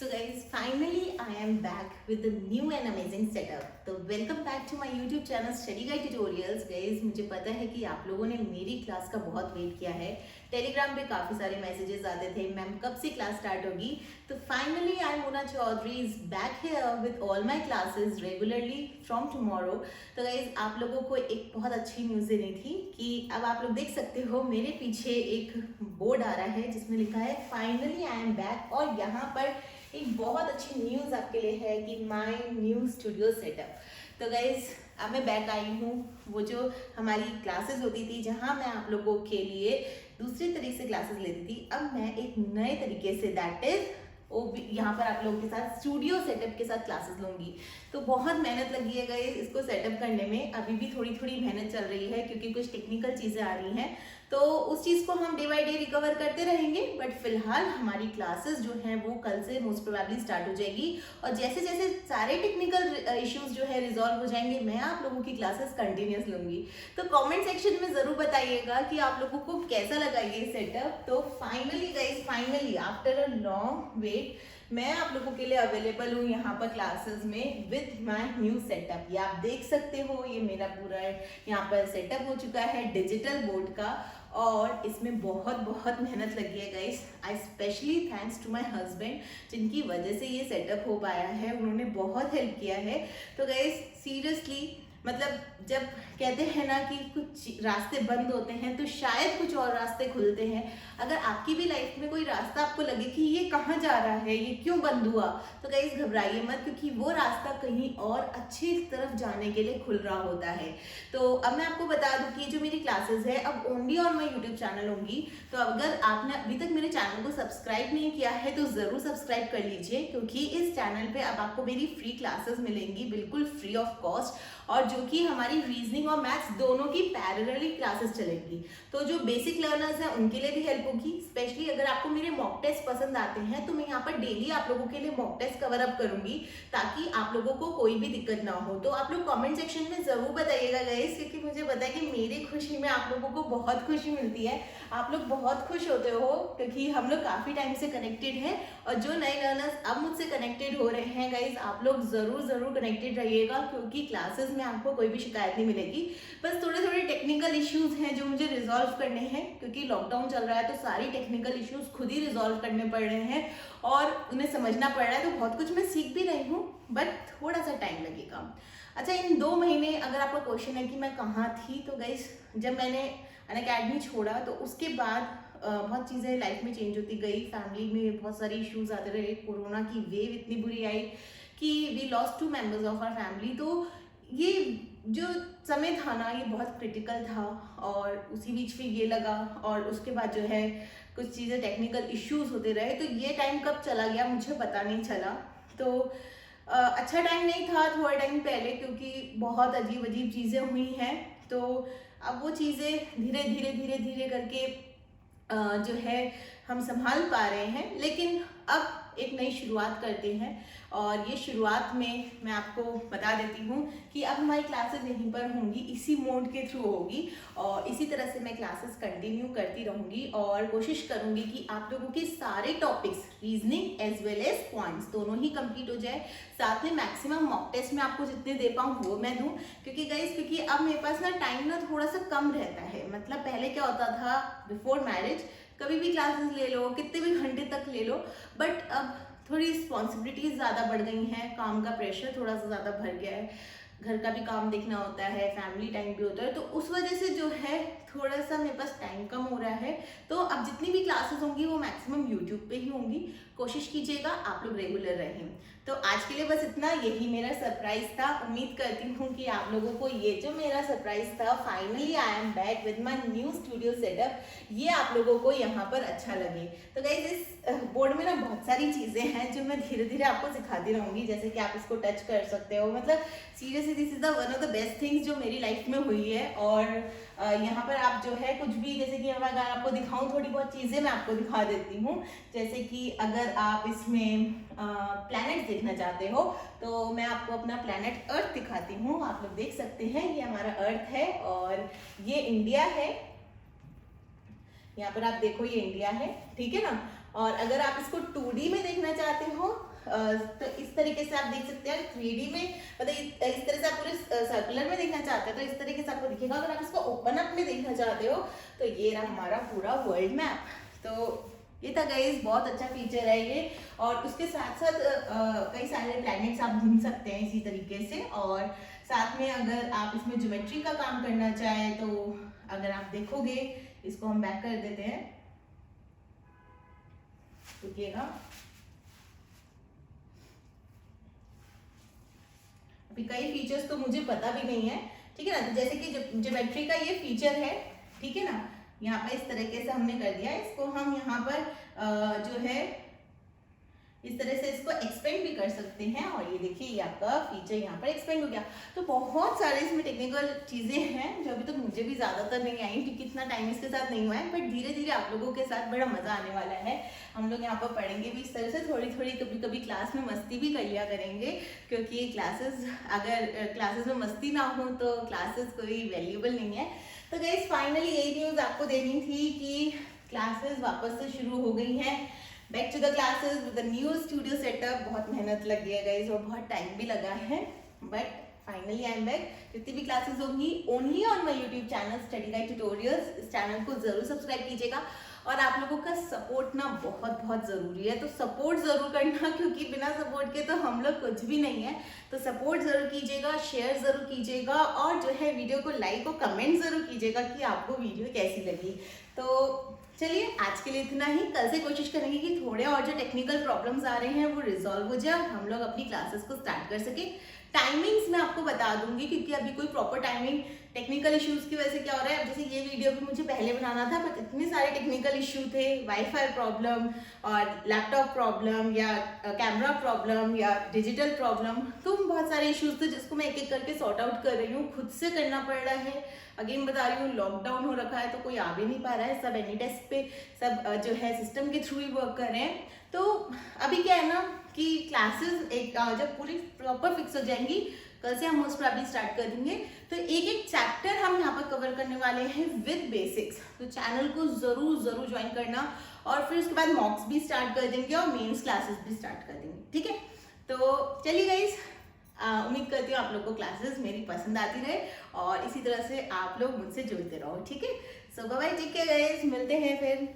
So guys, finally I am back with a new and amazing setup. तो welcome back to my YouTube channel study guide tutorials. Guys मुझे पता है कि आप लोगों ने मेरी क्लास का बहुत वेट किया है। टेलीग्राम पे काफ़ी सारे मैसेजेस आते थे, मैम कब से क्लास स्टार्ट होगी। तो finally I am Mona Chaudhary is back here with all my classes regularly from tomorrow. तो गाइज आप लोगों को एक बहुत अच्छी न्यूज़ देनी थी कि अब आप लोग देख सकते हो मेरे पीछे एक बोर्ड आ रहा है जिसमें लिखा है फाइनली आई एम बैक। और यहाँ पर एक बहुत अच्छी न्यूज़ आपके लिए है कि माय न्यू स्टूडियो सेटअप। तो गाइज अब मैं बैक आई हूँ। वो जो हमारी क्लासेस होती थी जहाँ मैं आप लोगों के लिए दूसरे तरीके से क्लासेस लेती थी, अब मैं एक नए तरीके से दैट इज यहाँ पर आप लोगों के साथ स्टूडियो सेटअप के साथ क्लासेस लूँगी। तो बहुत मेहनत लगी है गाइस इसको सेटअप करने में। अभी भी थोड़ी थोड़ी मेहनत चल रही है क्योंकि कुछ टेक्निकल चीज़ें आ रही हैं, तो उस चीज़ को हम डे बाय डे रिकवर करते रहेंगे। बट फिलहाल हमारी क्लासेस जो हैं वो कल से मोस्ट प्रोबेबली स्टार्ट हो जाएगी। और जैसे जैसे सारे टेक्निकल इश्यूज जो है रिजॉल्व हो जाएंगे, मैं आप लोगों की क्लासेस कंटिन्यूस लूँगी। तो कमेंट सेक्शन में ज़रूर बताइएगा कि आप लोगों को कैसा लगा ये सेटअप। तो finally guys, finally after a long wait मैं आप लोगों के लिए अवेलेबल हूँ यहाँ पर क्लासेस में विद माय न्यू सेटअप। ये आप देख सकते हो, ये मेरा पूरा यहाँ पर सेटअप हो चुका है डिजिटल बोर्ड का। और इसमें बहुत बहुत मेहनत लगी है guys. I specially thanks to my husband जिनकी वजह से ये सेटअप हो पाया है। उन्होंने बहुत हेल्प किया है। तो गाइस सीरियसली मतलब जब कहते हैं ना कि कुछ रास्ते बंद होते हैं तो शायद कुछ और रास्ते खुलते हैं। अगर आपकी भी लाइफ में कोई रास्ता आपको लगे कि ये कहाँ जा रहा है, ये क्यों बंद हुआ, तो गाइस घबराइए मत, क्योंकि वो रास्ता कहीं और अच्छी तरफ जाने के लिए खुल रहा होता है। तो अब मैं आपको बता दूं कि जो मेरी क्लासेस है अब only on my YouTube channel होंगी। तो अगर आपने अभी तक मेरे चैनल को सब्सक्राइब नहीं किया है तो ज़रूर सब्सक्राइब कर लीजिए, क्योंकि इस चैनल पे अब आपको मेरी फ्री क्लासेस मिलेंगी बिल्कुल फ्री ऑफ कॉस्ट, और जो कि हमारी रीजनिंग और मैथ्स दोनों की पैरेलली क्लासेस चलेंगी। तो जो बेसिक लर्नर्स हैं उनके लिए भी हेल्प होगी। स्पेशली अगर आपको मेरे मॉक टेस्ट पसंद आते हैं तो मैं यहाँ पर डेली आप लोगों के लिए मॉक टेस्ट कवर अप करूंगी ताकि आप लोगों को कोई भी दिक्कत ना हो। तो आप लोग कमेंट सेक्शन में जरूर बताइएगा गाइस, क्योंकि मुझे पता है कि मेरी खुशी में आप लोगों को बहुत खुशी मिलती है। आप लोग बहुत खुश होते हो क्योंकि हम लोग काफी टाइम से कनेक्टेड हैं। और जो नए लर्नर्स अब मुझसे कनेक्टेड हो रहे हैं गाइस, आप लोग जरूर कनेक्टेड रहिएगा, क्योंकि क्लासेस में आपको कोई भी शिकायत नहीं मिलेगी। बस थोड़े थोड़े टेक्निकल इश्यूज हैं जो मुझे रिजॉल्व करने हैं, क्योंकि लॉकडाउन चल रहा है तो सारी टेक्निकल इश्यूज खुद ही रिजॉल्व करने पड़ रहे हैं और उन्हें समझना पड़ रहा है। तो बहुत कुछ मैं सीख भी रही हूँ, बट थोड़ा सा टाइम लगेगा। अच्छा, इन 2 महीने अगर आपका क्वेश्चन है कि मैं कहाँ थी, तो गाइस जब मैंने अनअकैडमी छोड़ा तो उसके बाद बहुत चीज़ें लाइफ में चेंज होती गई। फैमिली में बहुत सारे इश्यूज आते रहे, कोरोना की वेव इतनी बुरी आई कि we lost 2 members of our family. तो ये जो समय था ना, ये बहुत क्रिटिकल था। और उसी बीच में ये लगा, और उसके बाद जो है कुछ चीज़ें टेक्निकल इश्यूज होते रहे। तो ये टाइम कब चला गया मुझे पता नहीं चला। तो अच्छा टाइम नहीं था थोड़ा टाइम पहले, क्योंकि बहुत अजीब अजीब चीज़ें हुई हैं। तो अब वो चीज़ें धीरे धीरे करके जो है हम संभाल पा रहे हैं। लेकिन अब एक नई शुरुआत करते हैं, और ये शुरुआत में मैं आपको बता देती हूँ कि अब हमारी क्लासेस यहीं पर होंगी, इसी मोड के थ्रू होगी। और इसी तरह से मैं क्लासेस कंटिन्यू करती रहूँगी और कोशिश करूँगी कि आप लोगों के सारे topics reasoning as well as points दोनों ही कंप्लीट हो जाए। साथ में मैक्सिमम मॉक टेस्ट में आपको जितने दे पाऊँ वो मैं दूँ, क्योंकि गाइस क्योंकि अब मेरे पास ना टाइम ना थोड़ा सा कम रहता है। मतलब पहले क्या होता था, बिफोर मैरिज कभी भी क्लासेस ले लो, कितने भी घंटे तक ले लो, बट अब थोड़ी रिस्पॉन्सिबिलिटीज ज़्यादा बढ़ गई हैं, काम का प्रेशर थोड़ा सा ज़्यादा भर गया है, घर का भी काम देखना होता है, फैमिली टाइम भी होता है। तो उस वजह से जो है थोड़ा सा मेरे पास टाइम कम हो रहा है। तो अब जितनी भी क्लासेस होंगी वो मैक्सिमम यूट्यूब पे ही होंगी। कोशिश कीजिएगा आप लोग रेगुलर रहें। तो आज के लिए बस इतना, यही मेरा सरप्राइज था। उम्मीद करती हूँ कि आप लोगों को ये जो मेरा सरप्राइज था, finally I am back with my new studio setup, ये आप लोगों को यहाँ पर अच्छा लगे। तो गाइस इस बोर्ड में ना बहुत सारी चीज़ें हैं जो मैं धीरे धीरे आपको सिखाती रहूँगी, जैसे कि आप इसको टच कर सकते हो। मतलब seriously this is the one of the best things जो मेरी लाइफ में हुई है। और यहाँ पर आप जो है कुछ भी, जैसे कि अगर आपको दिखाऊं, थोड़ी बहुत चीज़ें मैं आपको दिखा देती हूँ। जैसे कि अगर आप इसमें प्लैनेट देखना चाहते हो तो मैं आपको अपना प्लैनेट अर्थ दिखाती हूँ। आप लोग देख सकते हैं ये हमारा अर्थ है और ये इंडिया है। यहाँ पर आप देखो ये इंडिया है, ठीक है ना। और अगर आप इसको 2D में देखना चाहते हो तो इस तरीके से आप देख सकते हैं 3D में, मतलब इस तरह से आप पूरे सर्कुलर में देखना चाहते हैं तो इस तरीके से आपको दिखेगा। अगर आप इसको ओपन अप में देखना चाहते हो तो ये रहा हमारा पूरा वर्ल्ड मैप। तो ये था गाइस, बहुत अच्छा फीचर है ये। और उसके साथ साथ कई सारे प्लैनेट्स आप ढूंढ सकते हैं इसी तरीके से। और साथ में अगर आप इसमें ज्योमेट्री का काम करना चाहें तो अगर आप देखोगे, इसको हम बैक कर देते हैं, रुकिएगा, अभी कई फीचर्स तो मुझे पता भी नहीं है, ठीक है ना। तो जैसे कि ज्योमेट्री का ये फीचर है, ठीक है ना, यहाँ पर इस तरीके से हमने कर दिया। इसको हम यहाँ पर जो है इस तरह से इसको एक्सपेंड भी कर सकते हैं। और ये देखिए ये आपका फीचर यहाँ पर एक्सपेंड हो गया। तो बहुत सारे इसमें टेक्निकल चीज़ें हैं जो अभी तक मुझे भी ज़्यादातर नहीं आई, क्योंकि इतना टाइम इसके साथ नहीं हुआ है। बट धीरे धीरे आप लोगों के साथ बड़ा मज़ा आने वाला है। हम लोग यहाँ पर पढ़ेंगे भी इस तरह से, थोड़ी थोड़ी कभी कभी क्लास में मस्ती भी कर लिया करेंगे, क्योंकि क्लासेस, अगर क्लासेस में मस्ती ना हो तो क्लासेस कोई वैल्यूएबल नहीं है। तो गाइस फाइनली यही न्यूज़ आपको देनी थी कि क्लासेस वापस से शुरू हो गई हैं। Back to the classes with the new studio setup. बहुत मेहनत लगी है गाइस और बहुत टाइम भी लगा है, but finally I am back. जितनी भी क्लासेस होंगी only on my YouTube channel study guide tutorials. इस चैनल को जरूर सब्सक्राइब कीजिएगा। और आप लोगों का सपोर्ट ना बहुत बहुत ज़रूरी है, तो सपोर्ट ज़रूर करना, क्योंकि बिना सपोर्ट के तो हम लोग कुछ भी नहीं है। तो सपोर्ट ज़रूर कीजिएगा, शेयर ज़रूर कीजिएगा, और जो है वीडियो को लाइक और कमेंट ज़रूर कीजिएगा कि आपको वीडियो कैसी लगी। तो चलिए आज के लिए इतना ही। कल से कोशिश करेंगे कि थोड़े और जो टेक्निकल प्रॉब्लम्स आ रहे हैं वो रिजॉल्व हो जाए, हम लोग अपनी क्लासेस को स्टार्ट कर सके। टाइमिंग्स मैं आपको बता दूंगी, क्योंकि अभी कोई प्रॉपर टाइमिंग टेक्निकल इश्यूज की वजह से क्या हो रहा है, जैसे ये वीडियो भी मुझे पहले बनाना था बट इतने सारे टेक्निकल इश्यू थे, वाईफाई प्रॉब्लम और लैपटॉप प्रॉब्लम या कैमरा प्रॉब्लम या डिजिटल प्रॉब्लम, तो बहुत सारे इश्यूज थे जिसको मैं एक एक करके सॉर्ट आउट कर रही हूँ, खुद से करना पड़ रहा है। अगेन बता रही हूँ, लॉकडाउन हो रखा है तो कोई आ भी नहीं पा रहा है, सब एनी टेस्ट पे सब जो है सिस्टम के थ्रू ही वर्क कर रहे हैं। तो अभी क्या है ना कि क्लासेस एक जब पूरी प्रॉपर फिक्स हो जाएंगी, कल से हम मोस्ट प्रॉब्ली स्टार्ट कर देंगे, तो एक एक चैप्टर हम यहाँ पर कवर करने वाले हैं विद बेसिक्स। तो चैनल को जरूर जरूर ज्वाइन करना, और फिर उसके बाद मॉक्स भी स्टार्ट कर देंगे और मेंस क्लासेस भी स्टार्ट कर देंगे, ठीक है। तो चलिए गाइस, उम्मीद करती हूँ आप लोग को क्लासेस मेरी पसंद आती रहे और इसी तरह से आप लोग मुझसे जुड़ते रहो, ठीक है। So bye bye, take care guys, मिलते हैं फिर।